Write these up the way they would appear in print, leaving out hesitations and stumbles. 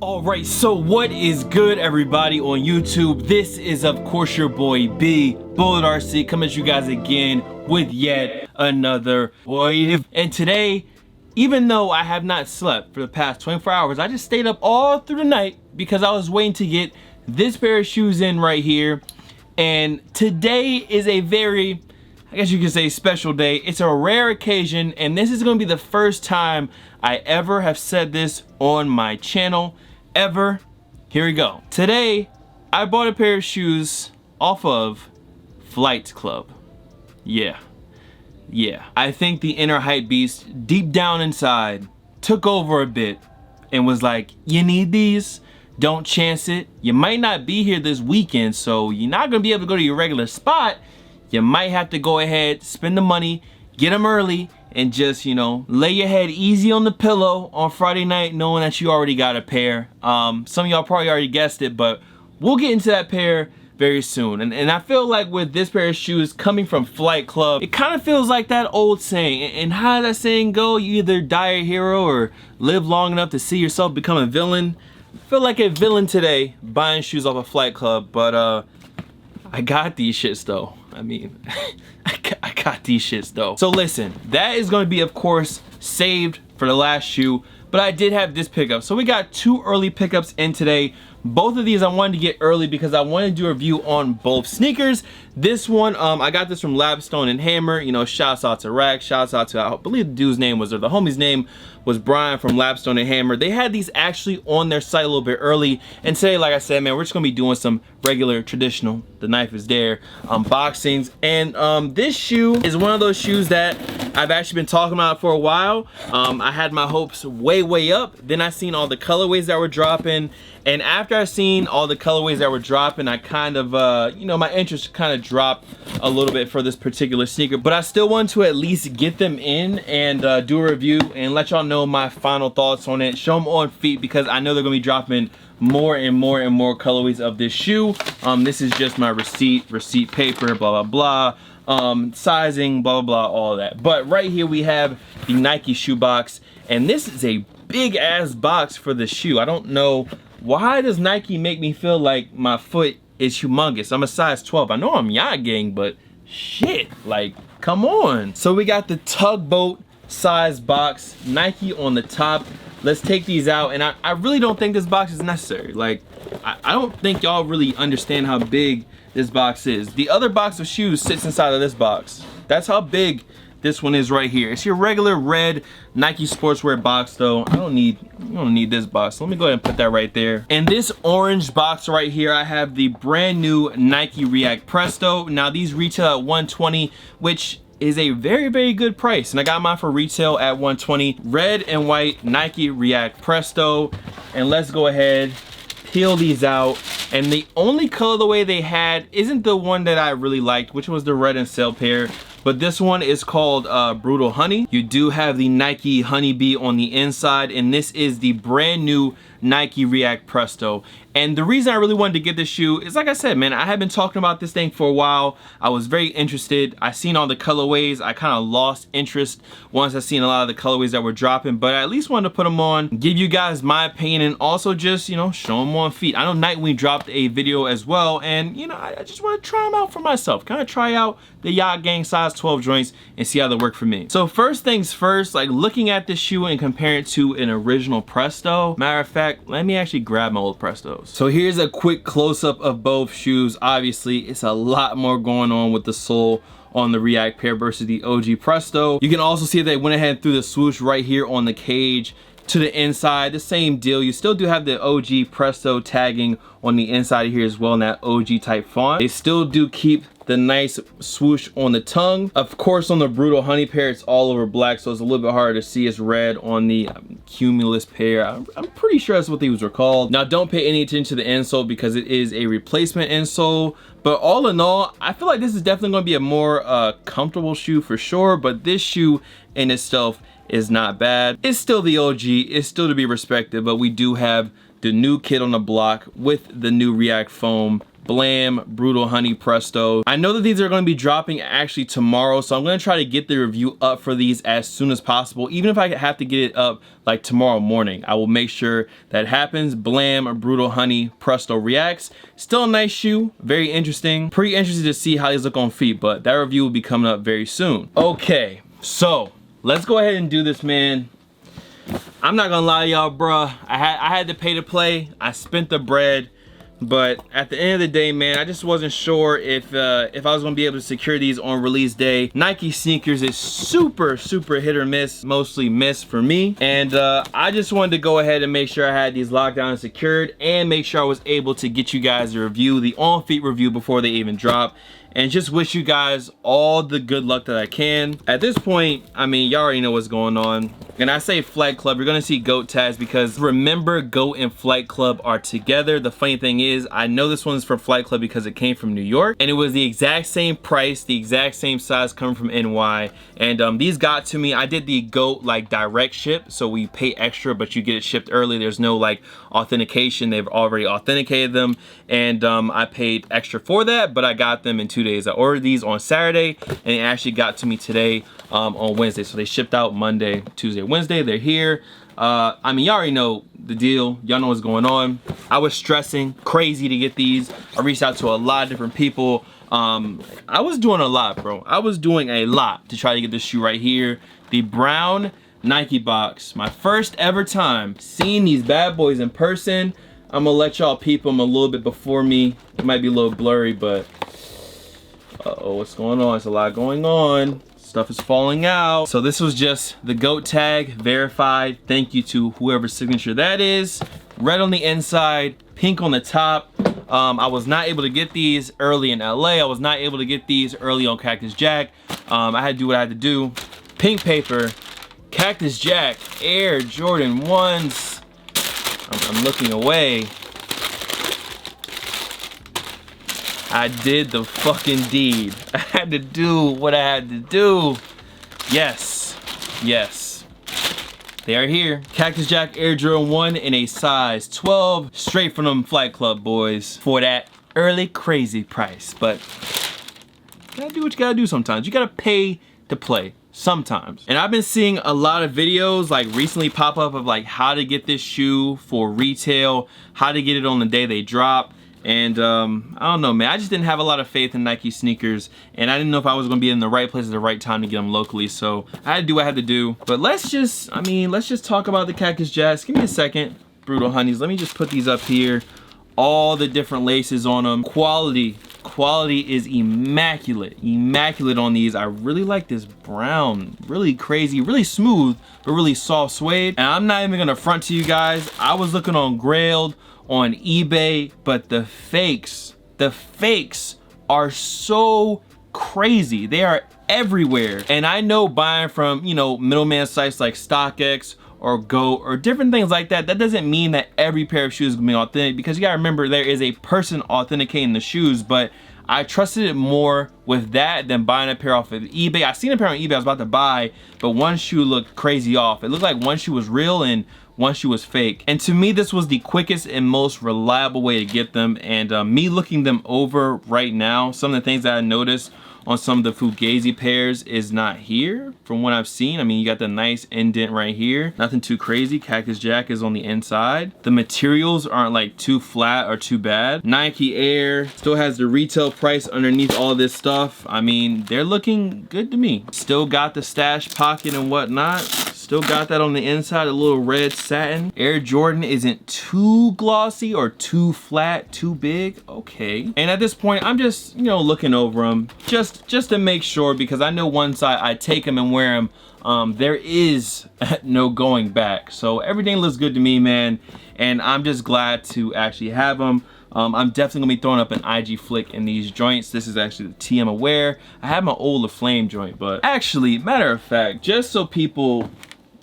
Alright, so what is good, everybody on YouTube? This is of course your boy B, Bullet RC, coming at you guys again with yet another wave. And today, even though I have not slept for the past 24 hours, I just stayed up all through the night because I was waiting to get this pair of shoes in right here. And today is a very, I guess you could say, special day. It's a rare occasion, and this is going to be the first time I ever have said this on my channel. Ever. Here we go. Today, I bought a pair of shoes off of Flight Club. Yeah. I think the inner hype beast deep down inside took over a bit and was like, you need these? Don't chance it. You might not be here this weekend, so you're not gonna be able to go to your regular spot. You might have to go ahead, spend the money, get them early, and just, you know, lay your head easy on the pillow on Friday night knowing that you already got a pair. Some of y'all probably already guessed it, but we'll get into that pair very soon. And I feel like with this pair of shoes coming from Flight Club, it kind of feels like that old saying. And how does that saying go? You either die a hero or live long enough to see yourself become a villain. I feel like a villain today buying shoes off of Flight Club, but I got these shits though. I mean, I got these shits though. So listen, that is going to be, of course, saved for the last shoe, but I did have this pickup. So we got two early pickups in today. Both of these I wanted to get early because I wanted to do a review on both sneakers. This one, I got this from Lapstone and Hammer. You know, shouts out to Rack, shouts out to, I believe the dude's name was, or the homie's name was Brian from Lapstone and Hammer. They had these actually on their site a little bit early. And today, like I said, man, we're just gonna be doing some regular, traditional, the knife is there, unboxings. And this shoe is one of those shoes that I've actually been talking about for a while. I had my hopes way up. Then I seen all the colorways that were dropping. And after I seen all the colorways that were dropping, I kind of, you know, my interest kind of dropped a little bit for this particular sneaker. But I still want to at least get them in and do a review and let y'all know my final thoughts on it. Show them on feet because I know they're gonna be dropping more and more colorways of this shoe. This is just my receipt paper, blah blah blah. Sizing, blah blah blah, all that. But right here we have the Nike shoe box, and this is a big ass box for the shoe. I don't know why does Nike make me feel like my foot is humongous. I'm a size 12. I know I'm yacht gang, but shit, like, come on. So we got the tugboat size box, Nike on the top. Let's take these out, and I really don't think this box is necessary. Like, I don't think y'all really understand how big this box is. The other box of shoes sits inside of this box. That's how big this one is right here. It's your regular red Nike sportswear box though. I don't need this box. So let me go ahead and put that right there. And this orange box right here, I have the brand new Nike React Presto. Now these retail at $120, which is a very good price. And I got mine for retail at $120. Red and white Nike React Presto. And let's go ahead, peel these out. And the only colorway they had isn't the one that I really liked, which was the red and sail pair. But this one is called Brutal Honey. You do have the Nike Honeybee on the inside, and this is the brand new Nike React Presto. And the reason I really wanted to get this shoe is, like I said, man, I have been talking about this thing for a while. I was very interested. I seen all the colorways. I kind of lost interest once I seen a lot of the colorways that were dropping, but I at least wanted to put them on, give you guys my opinion, and also just, you know, show them on feet. I know Nightwing dropped a video as well, and, you know, I just want to try them out for myself. Kind of try out the Yacht Gang size 12 joints and see how they work for me. So first things first, like looking at this shoe and compare it to an original Presto. Matter of fact, let me actually grab my old Prestos. So here's a quick close-up of both shoes. Obviously, it's a lot more going on with the sole on the React pair versus the OG Presto. You can also see they went ahead through the swoosh right here on the cage to the inside. The same deal. You still do have the OG Presto tagging on the inside here as well in that OG type font. They still do keep the nice swoosh on the tongue. Of course, on the Brutal Honey pair, it's all over black, so it's a little bit harder to see. It's red on the Cumulus pair. I'm pretty sure that's what these were called. Now, don't pay any attention to the insole because it is a replacement insole. But all in all, I feel like this is definitely going to be a more comfortable shoe for sure. But this shoe in itself is not bad. It's still the OG. It's still to be respected. But we do have the new kid on the block with the new React foam Blam Brutal Honey Presto. I know that these are going to be dropping actually tomorrow, so I'm going to try to get the review up for these as soon as possible. Even if I have to get it up like tomorrow morning, I will make sure that happens. Blam Brutal Honey Presto Reacts. Still a nice shoe, very interesting. Pretty interested to see how these look on feet, but that review will be coming up very soon. Okay, so let's go ahead and do this, man. I'm not gonna lie to y'all, bruh. I had to pay to play. I spent the bread, but at the end of the day, man, I just wasn't sure if I was gonna be able to secure these on release day. Nike sneakers is super hit or miss, mostly miss for me. And I just wanted to go ahead and make sure I had these locked down and secured, and make sure I was able to get you guys a review, the on feet review, before they even drop. And just wish you guys all the good luck that I can. At this point, I mean, y'all already know what's going on. And I say Flight Club, you're gonna see GOAT tags, because remember, GOAT and Flight Club are together. The funny thing is, I know this one's for Flight Club because it came from New York, and it was the exact same price, the exact same size coming from NY. And these got to me. I did the GOAT like direct ship, so we pay extra, but you get it shipped early. There's no like authentication. They've already authenticated them, and I paid extra for that, but I got them in 2 days. I ordered these on Saturday, and it actually got to me today on Wednesday. So they shipped out Monday, Tuesday, Wednesday. They're here. I mean, y'all already know the deal. Y'all know what's going on. I was stressing crazy to get these. I reached out to a lot of different people. I was doing a lot, bro. I was doing a lot to try to get this shoe right here. The brown Nike box. My first ever time seeing these bad boys in person. I'm gonna let y'all peep them a little bit before me. It might be a little blurry, but uh-oh, what's going on? There's a lot going on. Stuff is falling out. So this was just the GOAT tag, verified. Thank you to whoever's signature that is. Red on the inside, pink on the top. I was not able to get these early in LA. I was not able to get these early on Cactus Jack. I had to do what I had to do. Pink paper, Cactus Jack, Air Jordan 1s. I'm looking away. I did the fucking deed. I had to do what I had to do. Yes, yes. They are here. Cactus Jack Air Jordan 1 in a size 12, straight from them Flight Club boys, for that early crazy price. But you gotta do what you gotta do sometimes. You gotta pay to play sometimes. And I've been seeing a lot of videos like recently pop up of like how to get this shoe for retail, how to get it on the day they drop. And I don't know, man, I just didn't have a lot of faith in Nike sneakers, and I didn't know if I was gonna be in the right place at the right time to get them locally, so I had to do what I had to do. But let's just talk about the Cactus Jacks. Give me a second, Brutal Honeys. Let me just put these up here. All the different laces on them. Quality is immaculate on these. I really like this brown, really crazy, really smooth, but really soft suede. And I'm not even gonna front to you guys. I was looking on Grailed, on eBay, but the fakes are so crazy. They are everywhere. And I know buying from, you know, middleman sites like StockX or GOAT or different things like that, that doesn't mean that every pair of shoes is gonna be authentic, because you gotta remember there is a person authenticating the shoes. But I trusted it more with that than buying a pair off of eBay. I seen a pair on eBay I was about to buy, but one shoe looked crazy off. It looked like one shoe was real and one shoe was fake. And to me, this was the quickest and most reliable way to get them. And me looking them over right now, some of the things that I noticed on some of the Fugazi pairs is not here from what I've seen. I mean, you got the nice indent right here. Nothing too crazy. Cactus Jack is on the inside. The materials aren't like too flat or too bad. Nike Air still has the retail price underneath all this stuff. I mean, they're looking good to me. Still got the stash pocket and whatnot. Still got that on the inside, a little red satin. Air Jordan isn't too glossy or too flat, too big. Okay. And at this point, I'm just, you know, looking over them just to make sure, because I know once I take them and wear them, there is no going back. So everything looks good to me, man. And I'm just glad to actually have them. I'm definitely gonna be throwing up an IG flick in these joints. This is actually the TM Aware. I have my old Flame joint, but actually, matter of fact, just so people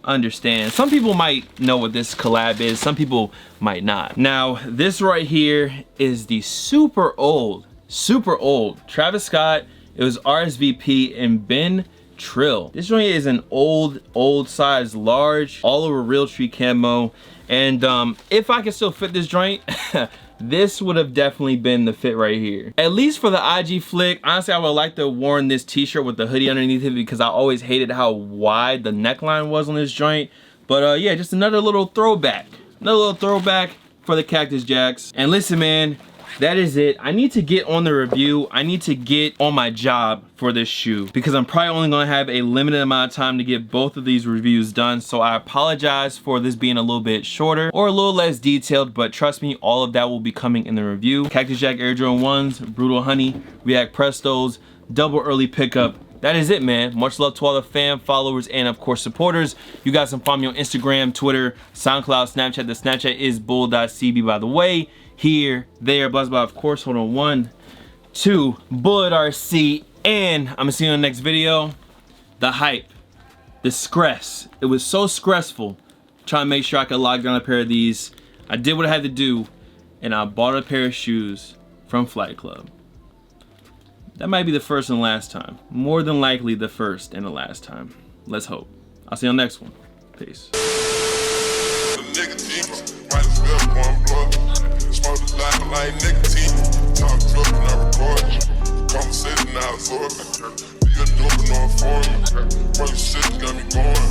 understand, some people might know what this collab is, some people might not. Now, this right here is the super old Travis Scott. It was RSVP and Ben Trill. This joint is an old size large, all over Realtree camo. And if I could still fit this joint, this would have definitely been the fit right here. At least for the IG flick. Honestly, I would like to have worn this t-shirt with the hoodie underneath it because I always hated how wide the neckline was on this joint. But yeah, just another little throwback. Another little throwback for the Cactus Jacks. And listen, man, that is it. I need to get on the review. I need to get on my job for this shoe because I'm probably only gonna have a limited amount of time to get both of these reviews done. So I apologize for this being a little bit shorter or a little less detailed, but trust me, all of that will be coming in the review. Cactus Jack Air Jordan 1s, Brutal Honey, React Prestos, double early pickup. That is it, man. Much love to all the fam, followers, and of course supporters. You guys can follow me on Instagram, Twitter, SoundCloud, Snapchat. The Snapchat is bull.cb, by the way. Here, there, blah, blah, of course. Hold on, 1, 2, Bullet RC, and I'm gonna see you in the next video. The hype, the stress. It was so stressful trying to make sure I could lock down a pair of these. I did what I had to do, and I bought a pair of shoes from Flight Club. That might be the first and last time. More than likely the first and the last time. Let's hope. I'll see you on the next one. Peace. Like nicotine, talk to up and I record. Conversation now absorb. Be a dope and all for me. Probably shit got me going.